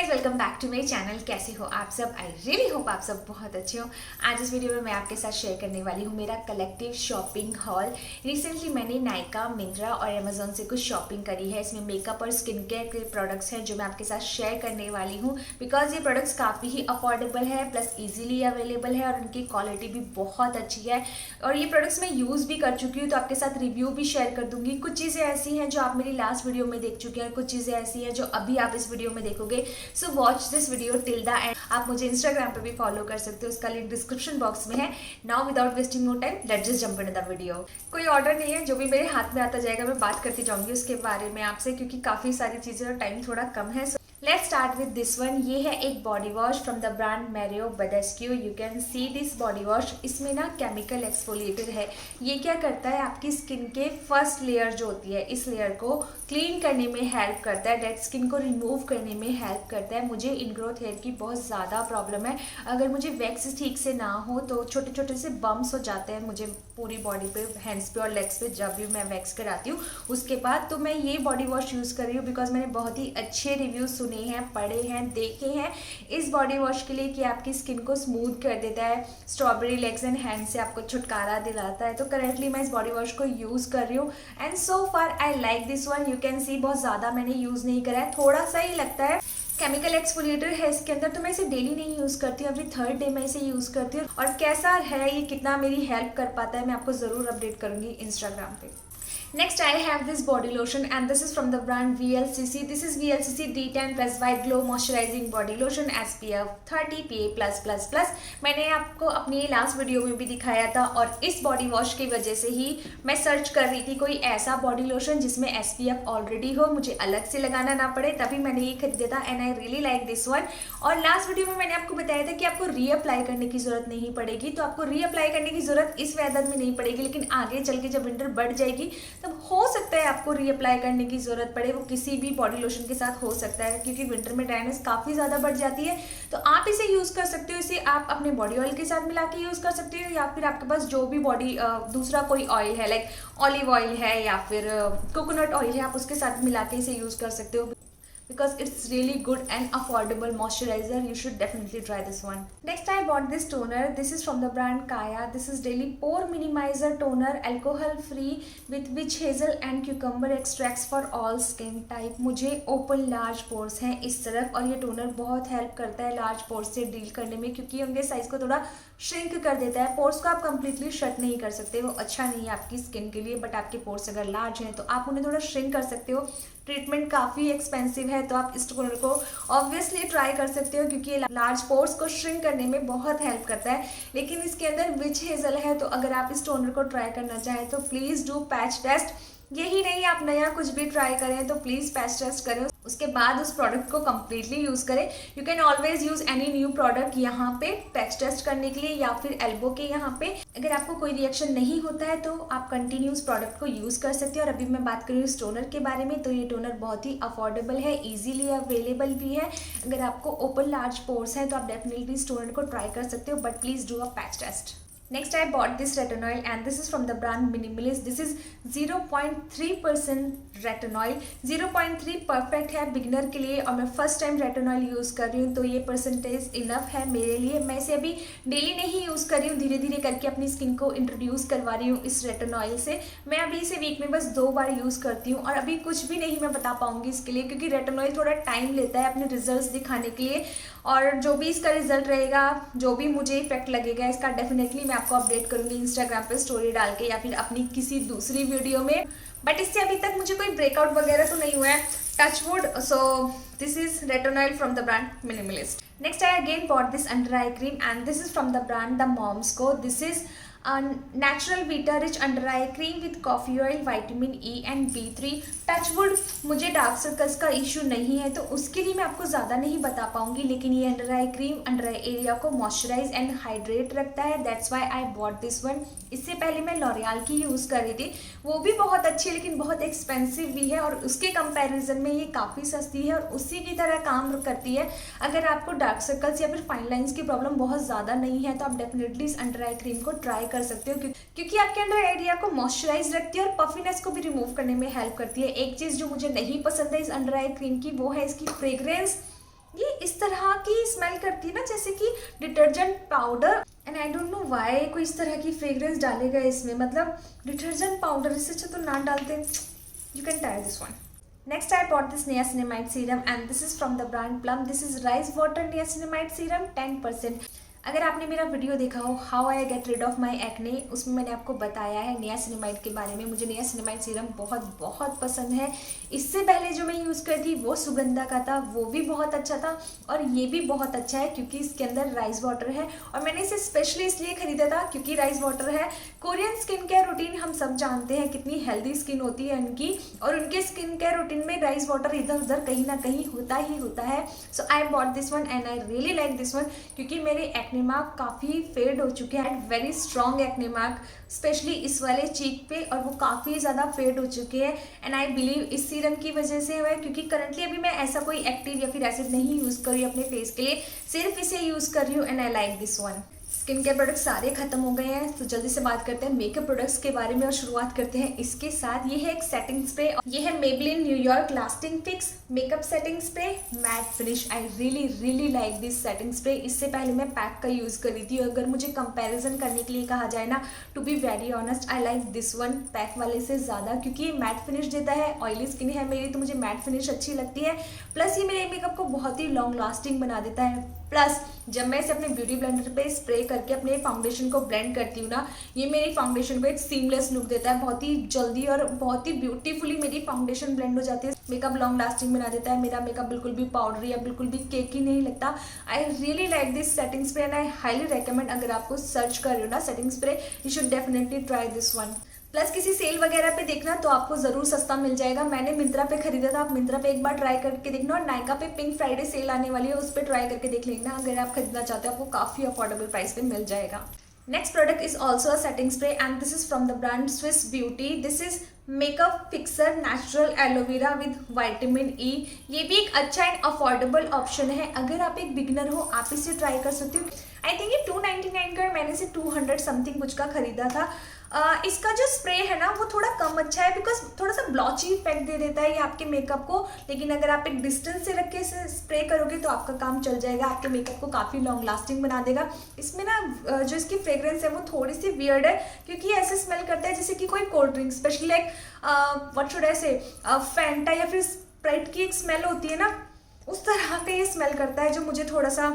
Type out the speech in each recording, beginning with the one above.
Guys welcome back to my channel. कैसे हो आप सब? आई रियली होप आप सब बहुत अच्छे हो। आज इस वीडियो में मैं आपके साथ शेयर करने वाली हूँ मेरा कलेक्टिव शॉपिंग हॉल। रिसेंटली मैंने नायका मिंत्रा और अमेजोन से कुछ शॉपिंग करी है। इसमें मेकअप और स्किन केयर के प्रोडक्ट्स हैं जो मैं आपके साथ शेयर करने वाली हूँ बिकॉज ये प्रोडक्ट्स काफ़ी ही अफोर्डेबल है प्लस ईजिली अवेलेबल है और उनकी क्वालिटी भी बहुत अच्छी है। और ये प्रोडक्ट्स मैं यूज़ भी कर चुकी हूँ तो आपके साथ रिव्यू भी शेयर कर दूंगी। कुछ चीज़ें ऐसी हैं जो आप मेरी लास्ट वीडियो में देख चुके हैं, कुछ चीज़ें ऐसी हैं जो अभी आप इस वीडियो में देखोगे। So watch this video till the end. आप मुझे इंस्टाग्राम पे भी फॉलो कर सकते हो, उसका लिंक डिस्क्रिप्शन बॉक्स में है। Now without wasting no time let's just jump into the video. कोई ऑर्डर नहीं है, जो भी मेरे हाथ में आता जाएगा मैं बात करती जाऊंगी उसके बारे में आपसे, क्योंकि काफ़ी सारी चीज़ें और टाइम थोड़ा कम है। Let's start with this one. ये है एक body wash from the brand Mario Badescu. You can see this body wash. इसमें ना केमिकल एक्सफोलिएटर है। ये क्या करता है, आपकी स्किन के फर्स्ट लेयर जो होती है इस लेयर को क्लीन करने में हेल्प करता है, डेड स्किन को रिमूव करने में हेल्प करता है। मुझे इनग्रोथ हेयर की बहुत ज़्यादा प्रॉब्लम है। अगर मुझे वैक्स ठीक से ना हो तो छोटे छोटे से बम्प्स हो जाते हैं मुझे पूरी बॉडी पे, हैंड्स पे और लेग्स पे जब भी मैं वैक्स कराती हूँ उसके बाद। तो मैं ये बॉडी वॉश यूज़ कर रही हूँ बिकॉज मैंने बहुत ही अच्छे रिव्यूज सुने हैं, पढ़े हैं, देखे हैं इस बॉडी वॉश के लिए कि आपकी स्किन को स्मूथ कर देता है, स्ट्रॉबेरी लेग्स एंड हैंड से आपको छुटकारा दिलाता है। तो करेंटली मैं इस बॉडी वॉश को यूज़ कर रही हूँ and so far I like this one. You can सी बहुत ज़्यादा मैंने यूज़ नहीं करा है, थोड़ा सा ही लगता है। केमिकल एक्सफोलिएटर है इसके अंदर, तो मैं इसे डेली नहीं यूज़ करती हूँ, अभी थर्ड डे मैं इसे यूज़ करती हूँ। और कैसा है ये, कितना मेरी हेल्प कर पाता है, मैं आपको ज़रूर अपडेट करूँगी इंस्टाग्राम पे। Next I have this body lotion and this is from the brand VLCC. This is VLCC D10 Plus White Glow Moisturizing Body Lotion SPF 30 PA+++। मैंने आपको अपनी लास्ट वीडियो में भी दिखाया था और इस बॉडी वॉश की वजह से ही मैं सर्च कर रही थी कोई ऐसा बॉडी लोशन जिसमें SPF ऑलरेडी हो, मुझे अलग से लगाना ना पड़े, तभी मैंने ये खरीदा था and I really like this one. और लास्ट वीडियो में मैंने आपको बताया था कि आपको रीअप्लाई करने की जरूरत नहीं पड़ेगी, तो आपको रीअप्लाई करने की जरूरत इस वेदर में नहीं पड़ेगी, लेकिन आगे चल के जब विंटर बढ़ जाएगी तब हो सकता है आपको रीअप्लाई करने की जरूरत पड़े। वो किसी भी बॉडी लोशन के साथ हो सकता है क्योंकि विंटर में ड्राइनेस काफ़ी ज़्यादा बढ़ जाती है। तो आप इसे यूज़ कर सकते हो, इसे आप अपने बॉडी ऑयल के साथ मिला के यूज़ कर सकते हो, या फिर आपके पास जो भी बॉडी दूसरा कोई ऑयल है लाइक ऑलिव ऑयल है या फिर कोकोनट ऑयल है, आप उसके साथ मिला के इसे यूज़ कर सकते हो because it's really good and affordable moisturizer. You should definitely try this one. Next I bought this toner. This is from the brand Kaya. This is daily pore minimizer toner, alcohol free with witch hazel and cucumber extracts for all skin type. मुझे open large pores हैं इस तरफ और ये toner बहुत help करता है large pores से डील करने में, क्योंकि उनके साइज को थोड़ा श्रिंक कर देता है। पोर्स को आप कंप्लीटली शट नहीं कर सकते, वो अच्छा नहीं है आपकी स्किन के लिए, बट आपके पोर्स अगर लार्ज हैं तो आप उन्हें थोड़ा श्रिंक कर सकते हो। ट्रीटमेंट काफ़ी एक्सपेंसिव है तो आप इस टोनर को ऑब्वियसली ट्राई कर सकते हो क्योंकि ये लार्ज पोर्स को श्रिंक करने में बहुत हेल्प करता है। लेकिन इसके अंदर विच हेजल है, तो अगर आप इस टोनर को ट्राई करना चाहें तो प्लीज़ डू पैच टेस्ट। यही नहीं, आप नया कुछ भी ट्राई करें तो प्लीज़ पैच टेस्ट करें, उसके बाद उस प्रोडक्ट को कम्प्लीटली यूज़ करें। You can always use any new product यहाँ पे पैच टेस्ट करने के लिए या फिर एल्बो के यहाँ पे। अगर आपको कोई रिएक्शन नहीं होता है तो आप कंटिन्यूस प्रोडक्ट को यूज़ कर सकते हो। और अभी मैं बात करूँ इस टोनर के बारे में, तो ये टोनर बहुत ही अफोर्डेबल है, ईजिली अवेलेबल भी है। अगर आपको ओपन लार्ज पोर्स हैं तो आप डेफिनेटली इस टोनर को ट्राई कर सकते हो, but please do a patch test. Next I bought this retinol and this is from the brand Minimalist. This is 0.3% retinol. 0.3 perfect है बिगिनर के लिए और मैं फर्स्ट टाइम रेटिनॉल यूज़ कर रही हूँ, तो ये परसेंटेज इनफ है मेरे लिए। मैं इसे अभी डेली नहीं यूज़ कर रही हूँ, धीरे धीरे करके अपनी स्किन को इंट्रोड्यूस करवा रही हूँ इस रेटिनॉल से। मैं अभी इसे वीक में बस 2 बार यूज़ करती हूँ और अभी कुछ भी नहीं मैं बता पाऊँगी इसके लिए, क्योंकि रेटिनॉल थोड़ा टाइम लेता है अपने रिजल्ट दिखाने के लिए। और जो भी इसका रिजल्ट रहेगा, जो भी मुझे इफेक्ट लगेगा इसका, डेफिनेटली मैं आपको अपडेट करूंगी इंस्टाग्राम पे स्टोरी डाल के या फिर अपनी किसी दूसरी वीडियो में। बट इससे अभी तक मुझे कोई ब्रेकआउट वगैरह तो नहीं हुआ है, touch wood. So this is retinol from the brand Minimalist. Next I again bought this under eye cream and this is from the brand the Mom's Co. This is natural beta rich under eye cream with coffee oil, vitamin E and B3। Touch wood मुझे dark circles का issue नहीं है तो उसके लिए मैं आपको ज़्यादा नहीं बता पाऊंगी, लेकिन ये under eye cream under eye area को मॉइस्चराइज एंड हाइड्रेट रखता है। That's why I bought this one. इससे पहले मैं लॉरियल की यूज़ कर रही थी, वो भी बहुत अच्छी है लेकिन बहुत एक्सपेंसिव भी है, और उसके कंपैरिजन में ये काफ़ी सस्ती है और उसी की तरह काम करती है। अगर आपको डार्क सर्कल्स या फिर फाइन लाइन्स की प्रॉब्लम बहुत ज़्यादा नहीं है तो आप डेफिनेटली इस अंडर आई क्रीम को ट्राई कर सकते हो, क्योंकि आपके अंडर एरिया को मॉइस्चराइज रखती है और पफिनेस को भी रिमूव करने में हेल्प करती है। एक चीज़ जो मुझे नहीं पसंद है इस अंडर आई क्रीम की, वो है इसकी फ्रेग्रेंस। ये इस तरह की स्मेल करती है ना जैसे कि detergent powder, and I don't know why कोई इस तरह की फ्रेग्रेंस डालेगा इसमें, मतलब डिटर्जेंट पाउडर, इससे अच्छा तो ना डालते। You can try this one. Next I bought this Niacinamide Serum and this is from the brand Plum. This is rice water Niacinamide Serum 10%. अगर आपने मेरा वीडियो देखा हो how I get rid of my acne, उसमें मैंने आपको बताया है नियासिनामाइड के बारे में। मुझे नियासिनामाइड सीरम बहुत बहुत पसंद है। इससे पहले जो मैं यूज़ करती थी वो सुगंधा का था, वो भी बहुत अच्छा था, और ये भी बहुत अच्छा है क्योंकि इसके अंदर राइस वाटर है। और मैंने इसे स्पेशली इसलिए खरीदा था क्योंकि राइस वाटर है। कोरियन स्किन केयर रूटीन हम सब जानते हैं कितनी हेल्दी स्किन होती है उनकी, और उनके स्किन केयर रूटीन में राइस वाटर इधर उधर कहीं ना कहीं होता ही होता है। So I bought this one and I really like this one क्योंकि मेरे एक्ने मार्क काफ़ी फेड हो चुके हैं, very strong acne mark specially इस वाले चीक पे, और वो काफ़ी ज़्यादा फेड हो चुके हैं। एंड आई बिलीव इस सीरम की वजह से है क्योंकि करंटली अभी मैं ऐसा कोई एक्टिव या फिर एसिड नहीं यूज़ कर रही हूँ अपने फेस के लिए, सिर्फ इसे यूज़ कर रही हूँ। And I like this one. Skin care products सारे खत्म हो गए हैं, तो जल्दी से बात करते हैं मेकअप प्रोडक्ट्स के बारे में और शुरुआत करते हैं इसके साथ। ये है एक सेटिंग स्प्रे, ये है Maybelline New York lasting fix makeup setting spray matte finish. I really like this setting spray. इससे पहले मैं पैक का यूज़ कर रही थी, अगर मुझे कंपैरिजन करने के लिए कहा जाए ना, to be very honest I like this one pack वाले से ज़्यादा, क्योंकि ये मैट फिनिश देता है। ऑयली स्किन है मेरी तो मुझे मैट फिनिश अच्छी लगती है, प्लस ये मेरे मेकअप को बहुत ही लॉन्ग लास्टिंग बना देता है। प्लस जब मैं इसे अपने ब्यूटी ब्लेंडर पे स्प्रे करके अपने फाउंडेशन को ब्लेंड करती हूँ ना, ये मेरी फाउंडेशन को एक सीमलेस लुक देता है, बहुत ही जल्दी और बहुत ही ब्यूटीफुली मेरी फाउंडेशन ब्लेंड हो जाती है। मेकअप लॉन्ग लास्टिंग बना देता है, मेरा मेकअप बिल्कुल भी पाउडरी या बिल्कुल भी केकी नहीं लगता। आई really like this setting spray and I highly recommend, अगर आपको सर्च कर रहे हो ना setting spray, you should definitely try this one. Plus किसी सेल वगैरह पे देखना तो आपको ज़रूर सस्ता मिल जाएगा। मैंने मिंत्रा पे खरीदा था, आप मिंत्रा पे एक बार ट्राई करके देखना, और नायका पे पिंक फ्राइडे सेल आने वाली है, उस पर ट्राई करके देख लेना। अगर आप खरीदना चाहते हो आपको काफ़ी अफोर्डेबल प्राइस पे मिल जाएगा। Next product is also a setting spray and this is from the brand Swiss beauty. This is makeup fixer natural aloe vera with vitamin E. ये भी एक अच्छा एंड अफोर्डेबल ऑप्शन है, अगर आप एक बिगनर हो आप इसे ट्राई कर सकते हो। आई थिंक ये 299 का, मैंने इसे 200 समथिंग कुछ का खरीदा था। इसका जो स्प्रे है ना वो थोड़ा कम अच्छा है, बिकॉज थोड़ा सा ब्लॉची इफेक्ट दे देता है ये आपके मेकअप को, लेकिन अगर आप एक डिस्टेंस से रख के इसे स्प्रे करोगे तो आपका काम चल जाएगा, आपके मेकअप को काफ़ी लॉन्ग लास्टिंग बना देगा। इसमें ना जो इसकी फ्रेग्रेंस है वो थोड़ी सी वियर्ड है, क्योंकि ऐसे स्मेल करता है जैसे कि कोई cold drink, specially like what should I से फैंटा या फिर स्प्राइट की एक स्मेल होती है ना, उस तरह का ये स्मेल करता है जो मुझे थोड़ा सा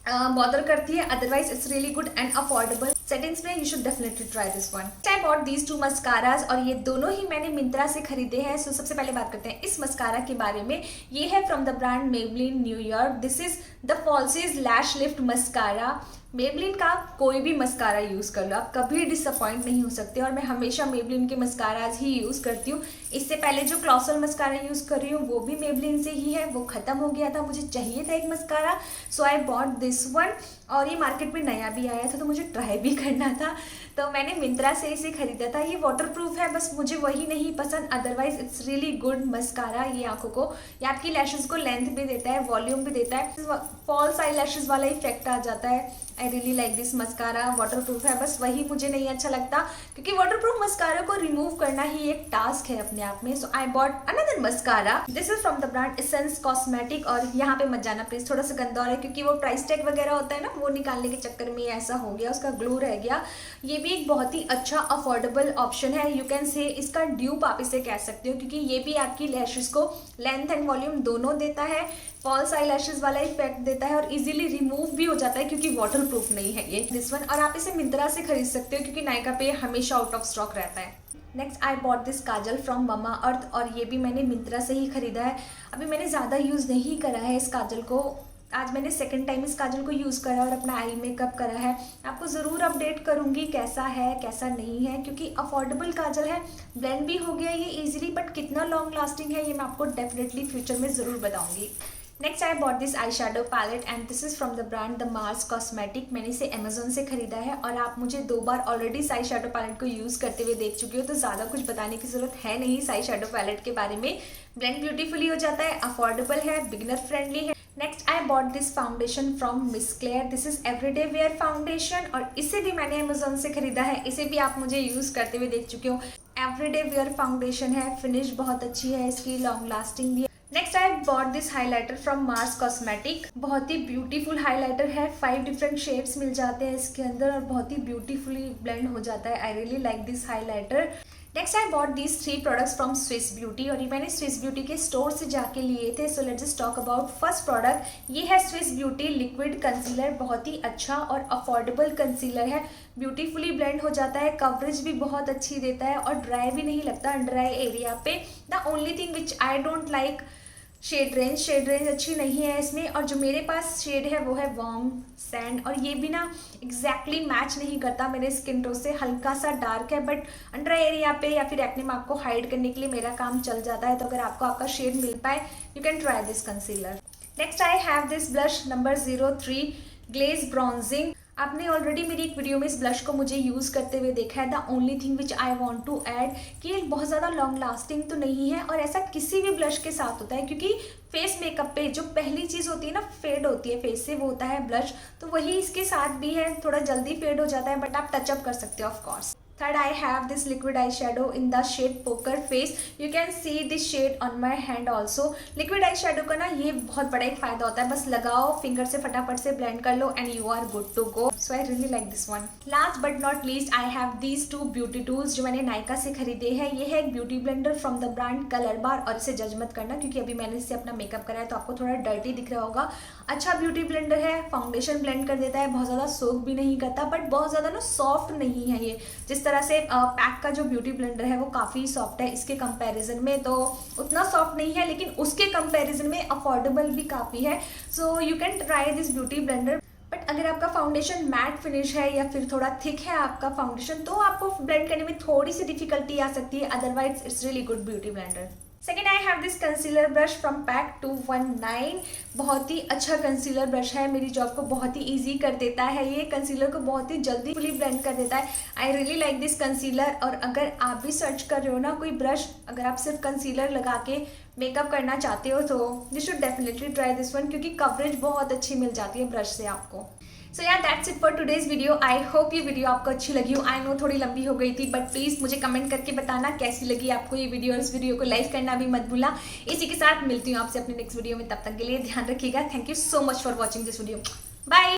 बॉदर करती है। Otherwise it's really good and affordable settings में, you should definitely try this one. I bought these 2 mascaras और ये दोनों ही मैंने मिंत्रा से खरीदे हैं। सो सबसे पहले बात करते हैं इस मस्कारा के बारे में। ये है from the brand Maybelline New York. This is the fallacies lash lift mascara. Maybelline का कोई भी मस्कारा यूज़ कर लो, आप कभी डिसअपॉइंट नहीं हो सकते, और मैं हमेशा मेबलिन के मस्काराज ही यूज़ करती हूँ। इससे पहले जो क्लॉसल मस्कारा यूज़ कर रही हूँ वो भी मेबलिन से ही है, वो ख़त्म हो गया था, मुझे चाहिए था एक mascara, so I bought this one. और ये मार्केट में नया भी आया था तो मुझे ट्राई भी करना था, तो मैंने मिंत्रा से इसे खरीदा था। ये वाटर प्रूफ है, बस मुझे वही नहीं पसंद, otherwise it's really good mascara. ये आंखों को या आपकी लैशेस को लेंथ भी देता है, वॉल्यूम भी देता है, फॉल्स आई लैशेस वाला इफेक्ट आ जाता है। I really like this mascara. Waterproof है, बस वही मुझे नहीं अच्छा लगता, क्योंकि वाटर प्रूफ मस्कारा को रिमूव करना ही एक टास्क है अपने आप में। So I bought another mascara. This is from the brand Essence cosmetic, और यहाँ पे मत जाना प्लीज, थोड़ा सा गंदा हो रहा है क्योंकि वो प्राइस टैग वगैरह होता है ना, वो निकालने के चक्कर में ऐसा हो गया, उसका ग्लो रह गया। ये भी एक बहुत ही अच्छा अफोर्डेबल ऑप्शन है, यू कैन से इसका ड्यूप आप इसे कह सकते हो, क्योंकि ये भी आपकी लैशेस को लेंथ एंड वॉल्यूम दोनों देता है, फॉल्स आई लैशेस वाला इफेक्ट देता है, और इजीली रिमूव भी हो जाता है क्योंकि वाटर प्रूफ नहीं है ये दिस वन। और आप इसे मिंत्रा से खरीद सकते हो क्योंकि नायका पे हमेशा आउट ऑफ स्टॉक रहता है। Next I bought this kajal from Mamaearth, और ये भी मैंने मिंत्रा से ही खरीदा है। अभी मैंने ज़्यादा यूज़ नहीं करा है इस काजल को, आज मैंने सेकंड टाइम इस काजल को यूज़ करा और अपना आई मेकअप करा है। आपको ज़रूर अपडेट करूँगी कैसा है कैसा नहीं है, क्योंकि अफोर्डेबल काजल है, ब्लेंड भी हो गया ये इजीली, बट कितना लॉन्ग लास्टिंग है ये मैं आपको डेफिनेटली फ्यूचर में ज़रूर बताऊँगी। Next I bought this eye shadow palette and this is from the brand the Mars cosmetic. मैंने इसे अमेजोन से खरीदा है, और आप मुझे 2 बार ऑलरेडी इस आई शेडो पैलेट को यूज़ करते हुए देख चुके हो, तो ज़्यादा कुछ बताने की ज़रूरत है नहीं इस आई शेडो पैलेट के बारे में। ब्लेंड ब्यूटीफुली हो जाता है, अफोर्डेबल है, बिगनर फ्रेंडली है। Next I bought this foundation from miss clear. This is everyday where foundation, और इसे भी मैंने अमेजोन से खरीदा है, इसे भी आप मुझे यूज़ करते हुए देख चुके हो। एवरीडे वेयर फाउंडेशन है, फिनिश बहुत अच्छी है इसकी, लॉन्ग लास्टिंग भी है, next I bought this highlighter from Mars cosmetic. बहुत ही ब्यूटीफुल हाइलाइटर है, 5 डिफरेंट शेड्स मिल जाते हैं इसके अंदर और बहुत ही ब्यूटीफुली ब्लेंड हो जाता है। I really like this highlighter. Next I bought these 3 products from Swiss beauty और ये मैंने स्विस ब्यूटी के स्टोर से जाके लिए थे। So let's just talk about first product. ये है स्विस ब्यूटी लिक्विड कंसीलर। बहुत ही अच्छा और अफोर्डेबल कंसीलर है, ब्यूटीफुली ब्लेंड हो जाता है, कवरेज भी बहुत अच्छी देता है और ड्राई भी नहीं लगता अंडर आई एरिया पे। The only thing which I don't like shade range अच्छी नहीं है इसमें, और जो मेरे पास शेड है वो है वार्म सैंड और ये भी ना एग्जैक्टली मैच नहीं करता मेरे स्किन टोन से। हल्का सा डार्क है बट अंडर एरिया पे या फिर एक्ने मार्क को हाइड करने के लिए मेरा काम चल जाता है। तो अगर आपको आपका शेड मिल पाए you can try this concealer. Next I have this blush number 03 glaze bronzing. आपने ऑलरेडी मेरी एक वीडियो में इस ब्लश को मुझे यूज़ करते हुए देखा है। The only thing which I want to add कि ये बहुत ज़्यादा लॉन्ग लास्टिंग तो नहीं है और ऐसा किसी भी ब्लश के साथ होता है क्योंकि फेस मेकअप पे जो पहली चीज़ होती है ना फेड होती है फेस से, वो होता है ब्लश। तो वही इसके साथ भी है, थोड़ा जल्दी फेड हो जाता है बट आप टचअप कर सकते हो of course. Third, I have this liquid eyeshadow in the shade Poker Face. You can see this shade on my hand also. Liquid eyeshadow का ना ये बहुत बड़ा एक फायदा होता है, बस लगाओ फिंगर से फटाफट से ब्लेंड कर लो and you are good to go. So I really like this one. Last but not least, I have these 2 beauty tools जो मैंने नायका से खरीदे हैं। ये है एक beauty blender from the brand Colorbar और इसे जज मत करना क्योंकि अभी मैंने इससे अपना मेकअप कराया तो आपको थोड़ा डर्टी दिख रहा होगा। अच्छा ब्यूटी ब्लेंडर है, फाउंडेशन ब्लेंड कर देता है, बहुत ज़्यादा सोक भी नहीं करता बट बहुत ज़्यादा ना सॉफ्ट नहीं है ये। जिस तरह से पैक का जो ब्यूटी ब्लेंडर है वो काफ़ी सॉफ्ट है इसके कंपैरिजन में, तो उतना सॉफ्ट नहीं है लेकिन उसके कंपैरिजन में अफोर्डेबल भी काफ़ी है। So you can try this beauty blender. But अगर आपका फाउंडेशन मैट फिनिश है या फिर थोड़ा थिक है आपका फाउंडेशन तो आपको ब्लेंड करने में थोड़ी सी डिफिकल्टी आ सकती है, otherwise it's really good beauty blender. Second I have this concealer brush from pack 219। बहुत ही अच्छा कंसीलर ब्रश है, मेरी जॉब को बहुत ही इजी कर देता है, ये कंसीलर को बहुत ही जल्दी फुली ब्लेंड कर देता है। I really like this concealer. और अगर आप भी सर्च कर रहे हो ना कोई ब्रश, अगर आप सिर्फ कंसीलर लगा के मेकअप करना चाहते हो तो you should definitely try this one क्योंकि कवरेज बहुत अच्छी मिल जाती है ब्रश से आपको। सो यार that's it for today's video. I hope ये वीडियो आपको अच्छी लगी हो। आई नो थोड़ी लंबी हो गई थी बट प्लीज़ मुझे कमेंट करके बताना कैसी लगी आपको ये वीडियो और इस वीडियो को लाइक करना भी मत भूलना। इसी के साथ मिलती हूँ आपसे अपने नेक्स्ट वीडियो में, तब तक के लिए ध्यान रखिएगा। Thank you so much for watching this video. Bye.